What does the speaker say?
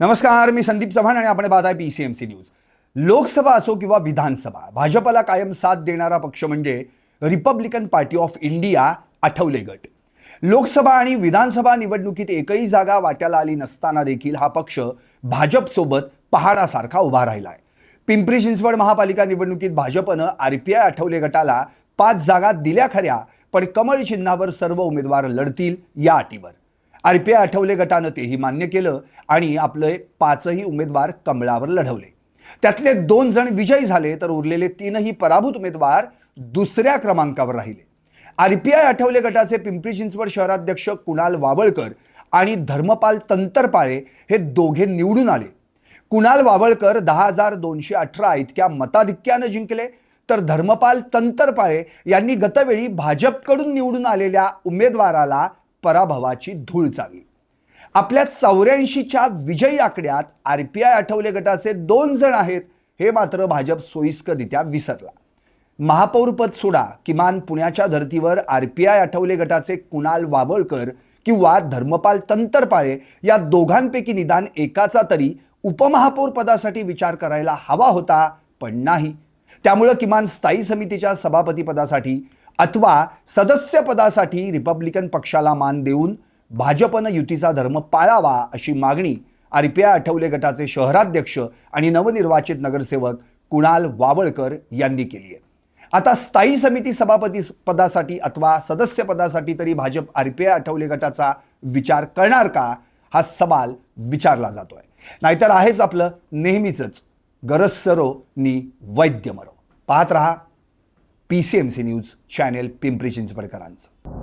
नमस्कार, मी संदीप चव्हाण आणि आपण पाहत आहे PCMC न्यूज। लोकसभा असो किंवा विधानसभा, भाजपला कायम साथ देणारा पक्ष म्हणजे Republican party of India Athawale गट। लोकसभा आणि विधानसभा निवडणुकीत एकही जागा वाट्याला आली नसताना देखील हा पक्ष भाजप सोबत पहाडासारखा उभा राहिला आहे। पिंपरी चिंचवड महापालिका निवडणुकीत भाजपने RPI आठवले गटाला 5 जागा दिल्या खऱ्या, पण कमळ चिन्हावर सर्व उमेदवार लढतील या अटीवर। RPI आठवले गटाने तेही मान्य केलं आणि आपले 5ही उमेदवार कमळावर लढवले। त्यातले 2 जण विजयी झाले तर उरलेले 3ही पराभूत उमेदवार दुसऱ्या क्रमांकावर राहिले। RPI आठवले गटाचे पिंपरी चिंचवड शहराध्यक्ष कुणाल वावळकर आणि धर्मपाल तंतरपाळे हे दोघे निवडून आले। कुणाल वावळकर 10,218 इतक्या मताधिक्याने जिंकले, तर धर्मपाल तंतरपाळे यांनी गतवेळी भाजपकडून निवडून आलेल्या उमेदवाराला पराभवाची धूळ चालली। आपल्या 84च्या विजयी आकड्यात RPI आठवले गटाचे 2 जण आहेत हे मात्र भाजप सोयीस्कररित्या विसरला। महापौर पद सोडा, किमान पुण्याच्या धर्तीवर RPI आठवले गटाचे कुणाल वावळकर किंवा धर्मपाल तंतरपाळे या दोघांपैकी निदान एकाचा तरी उपमहापौर पदासाठी विचार करायला हवा होता, पण नाही। त्यामुळे किमान स्थायी समितीच्या सभापती पदासाठी अथवा सदस्य पदासाठी रिपब्लिकन पक्षाला मान देऊन भाजपने युतीचा धर्म पाळावा अशी मागणी RPI आठवले गटाचे शहराध्यक्ष आणि नवनिर्वाचित नगरसेवक कुणाल वावळकर यांनी केली आहे। आता स्थायी समिती सभापती पदासाठी अथवा सदस्य पदासाठी तरी भाजप RPI आठवले गटाचा विचार करणार का, हा सवाल विचारला जातोय। नाहीतर आहेच आपलं नेहमीच गरज सरो नी वैद्य मरो। पाहत रहा PCMC न्यूज चॅनेल पिंपरी चिंचवडकरांचं।